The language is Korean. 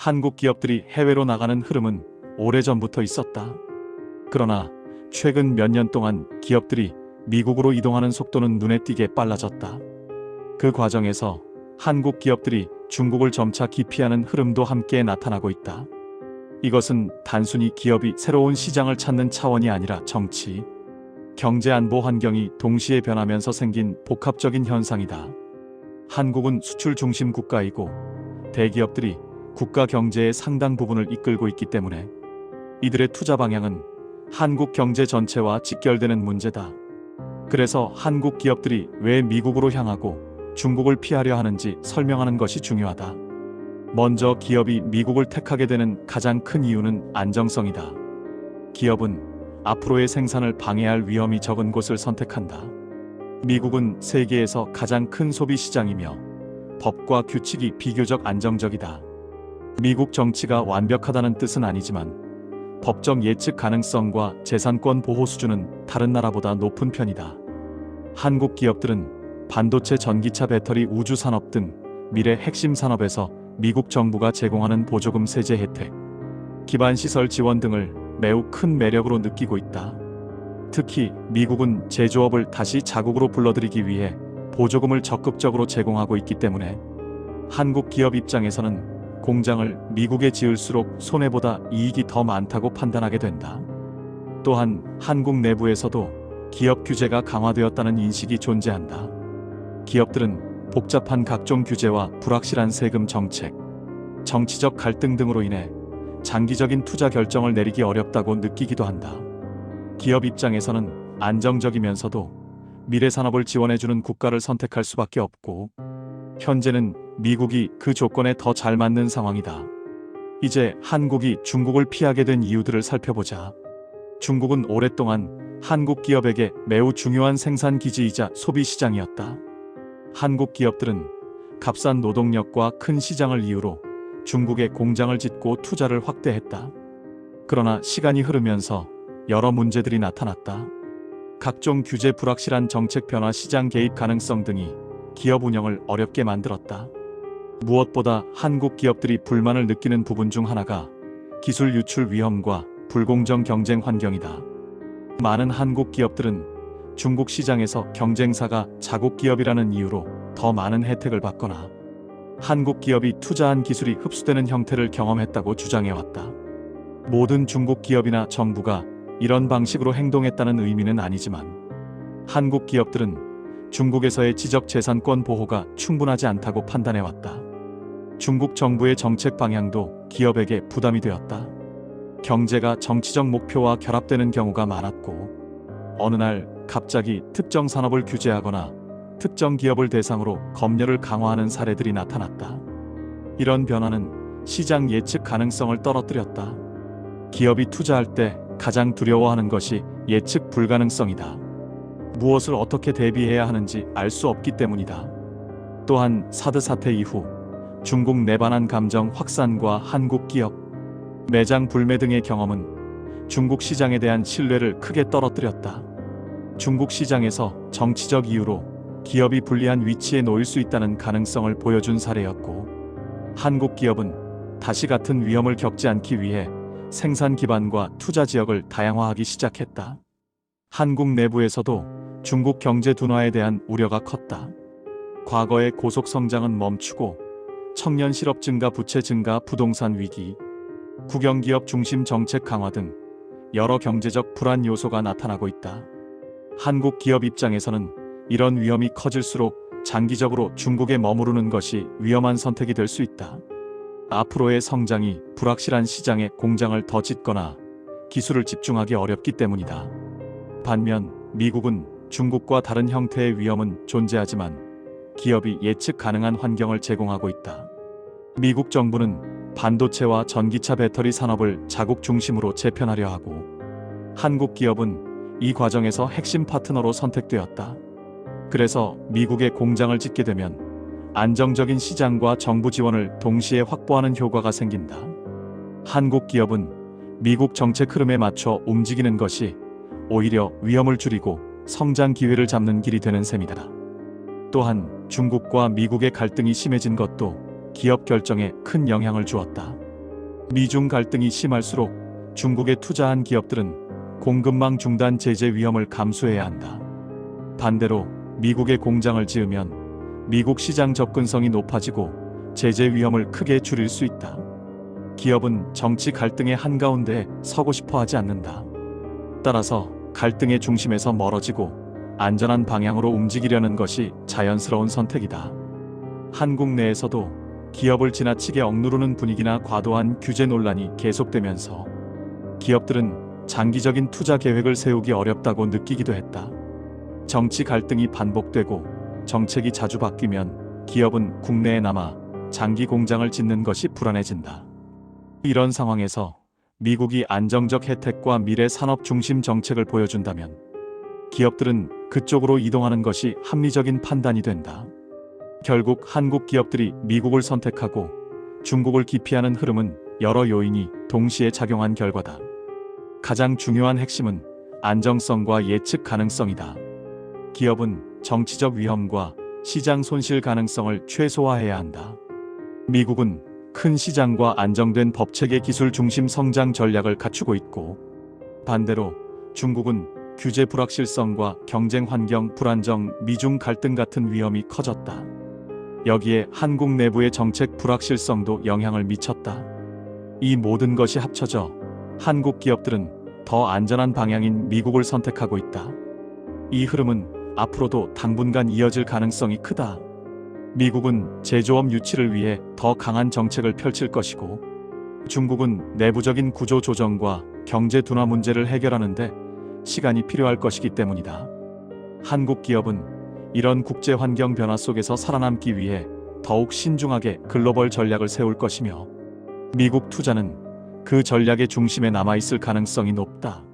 한국 기업들이 해외로 나가는 흐름은 오래전부터 있었다. 그러나 최근 몇 년 동안 기업들이 미국으로 이동하는 속도는 눈에 띄게 빨라졌다. 그 과정에서 한국 기업들이 중국을 점차 기피하는 흐름도 함께 나타나고 있다. 이것은 단순히 기업이 새로운 시장을 찾는 차원이 아니라 정치, 경제 안보 환경이 동시에 변하면서 생긴 복합적인 현상이다. 한국은 수출 중심 국가이고 대기업들이 국가 경제의 상당 부분을 이끌고 있기 때문에 이들의 투자 방향은 한국 경제 전체와 직결되는 문제다. 그래서 한국 기업들이 왜 미국으로 향하고 중국을 피하려 하는지 설명하는 것이 중요하다. 먼저 기업이 미국을 택하게 되는 가장 큰 이유는 안정성이다. 기업은 앞으로의 생산을 방해할 위험이 적은 곳을 선택한다. 미국은 세계에서 가장 큰 소비 시장이며 법과 규칙이 비교적 안정적이다. 미국 정치가 완벽하다는 뜻은 아니지만 법적 예측 가능성과 재산권 보호 수준은 다른 나라보다 높은 편이다. 한국 기업들은 반도체, 전기차, 배터리, 우주 산업 등 미래 핵심 산업에서 미국 정부가 제공하는 보조금, 세제 혜택, 기반 시설 지원 등을 매우 큰 매력으로 느끼고 있다. 특히 미국은 제조업을 다시 자국으로 불러들이기 위해 보조금을 적극적으로 제공하고 있기 때문에 한국 기업 입장에서는 공장을 미국에 지을수록 손해보다 이익이 더 많다고 판단하게 된다. 또한 한국 내부에서도 기업 규제가 강화되었다는 인식이 존재한다. 기업들은 복잡한 각종 규제와 불확실한 세금 정책, 정치적 갈등 등으로 인해 장기적인 투자 결정을 내리기 어렵다고 느끼기도 한다. 기업 입장에서는 안정적이면서도 미래 산업을 지원해주는 국가를 선택할 수밖에 없고, 현재는 미국이 그 조건에 더 잘 맞는 상황이다. 이제 한국이 중국을 피하게 된 이유들을 살펴보자. 중국은 오랫동안 한국 기업에게 매우 중요한 생산 기지이자 소비 시장이었다. 한국 기업들은 값싼 노동력과 큰 시장을 이유로 중국에 공장을 짓고 투자를 확대했다. 그러나 시간이 흐르면서 여러 문제들이 나타났다. 각종 규제, 불확실한 정책 변화, 시장 개입 가능성 등이 기업 운영을 어렵게 만들었다. 무엇보다 한국 기업들이 불만을 느끼는 부분 중 하나가 기술 유출 위험과 불공정 경쟁 환경이다. 많은 한국 기업들은 중국 시장에서 경쟁사가 자국 기업이라는 이유로 더 많은 혜택을 받거나 한국 기업이 투자한 기술이 흡수되는 형태를 경험했다고 주장해왔다. 모든 중국 기업이나 정부가 이런 방식으로 행동했다는 의미는 아니지만 한국 기업들은 중국에서의 지적 재산권 보호가 충분하지 않다고 판단해왔다. 중국 정부의 정책 방향도 기업에게 부담이 되었다. 경제가 정치적 목표와 결합되는 경우가 많았고, 어느 날 갑자기 특정 산업을 규제하거나 특정 기업을 대상으로 검열을 강화하는 사례들이 나타났다. 이런 변화는 시장 예측 가능성을 떨어뜨렸다. 기업이 투자할 때 가장 두려워하는 것이 예측 불가능성이다. 무엇을 어떻게 대비해야 하는지 알 수 없기 때문이다. 또한 사드 사태 이후 중국 내 반한 감정 확산과 한국 기업 매장 불매 등의 경험은 중국 시장에 대한 신뢰를 크게 떨어뜨렸다. 중국 시장에서 정치적 이유로 기업이 불리한 위치에 놓일 수 있다는 가능성을 보여준 사례였고, 한국 기업은 다시 같은 위험을 겪지 않기 위해 생산 기반과 투자 지역을 다양화하기 시작했다. 한국 내부에서도 중국 경제 둔화에 대한 우려가 컸다. 과거의 고속 성장은 멈추고 청년 실업 증가, 부채 증가, 부동산 위기, 국영기업 중심 정책 강화 등 여러 경제적 불안 요소가 나타나고 있다. 한국 기업 입장에서는 이런 위험이 커질수록 장기적으로 중국에 머무르는 것이 위험한 선택이 될 수 있다. 앞으로의 성장이 불확실한 시장에 공장을 더 짓거나 기술을 집중하기 어렵기 때문이다. 반면 미국은 중국과 다른 형태의 위험은 존재하지만 기업이 예측 가능한 환경을 제공하고 있다. 미국 정부는 반도체와 전기차, 배터리 산업을 자국 중심으로 재편하려 하고, 한국 기업은 이 과정에서 핵심 파트너로 선택되었다. 그래서 미국에 공장을 짓게 되면 안정적인 시장과 정부 지원을 동시에 확보하는 효과가 생긴다. 한국 기업은 미국 정책 흐름에 맞춰 움직이는 것이 오히려 위험을 줄이고 성장 기회를 잡는 길이 되는 셈이다. 또한 중국과 미국의 갈등이 심해진 것도 기업 결정에 큰 영향을 주었다. 미중 갈등이 심할수록 중국에 투자한 기업들은 공급망 중단 제재 위험을 감수해야 한다. 반대로 미국에 공장을 지으면 미국 시장 접근성이 높아지고 제재 위험을 크게 줄일 수 있다. 기업은 정치 갈등의 한가운데 서고 싶어 하지 않는다. 따라서 갈등의 중심에서 멀어지고 안전한 방향으로 움직이려는 것이 자연스러운 선택이다. 한국 내에서도 기업을 지나치게 억누르는 분위기나 과도한 규제 논란이 계속되면서 기업들은 장기적인 투자 계획을 세우기 어렵다고 느끼기도 했다. 정치 갈등이 반복되고 정책이 자주 바뀌면 기업은 국내에 남아 장기 공장을 짓는 것이 불안해진다. 이런 상황에서 미국이 안정적 혜택과 미래 산업 중심 정책을 보여준다면 기업들은 그쪽으로 이동하는 것이 합리적인 판단이 된다. 결국 한국 기업들이 미국을 선택하고 중국을 기피하는 흐름은 여러 요인이 동시에 작용한 결과다. 가장 중요한 핵심은 안정성과 예측 가능성이다. 기업은 정치적 위험과 시장 손실 가능성을 최소화해야 한다. 미국은 큰 시장과 안정된 법체계 기술 중심 성장 전략을 갖추고 있고, 반대로 중국은 규제 불확실성과 경쟁 환경 불안정, 미중 갈등 같은 위험이 커졌다. 여기에 한국 내부의 정책 불확실성도 영향을 미쳤다. 이 모든 것이 합쳐져 한국 기업들은 더 안전한 방향인 미국을 선택하고 있다. 이 흐름은 앞으로도 당분간 이어질 가능성이 크다. 미국은 제조업 유치를 위해 더 강한 정책을 펼칠 것이고, 중국은 내부적인 구조 조정과 경제 둔화 문제를 해결하는데 시간이 필요할 것이기 때문이다. 한국 기업은 이런 국제 환경 변화 속에서 살아남기 위해 더욱 신중하게 글로벌 전략을 세울 것이며, 미국 투자는 그 전략의 중심에 남아있을 가능성이 높다.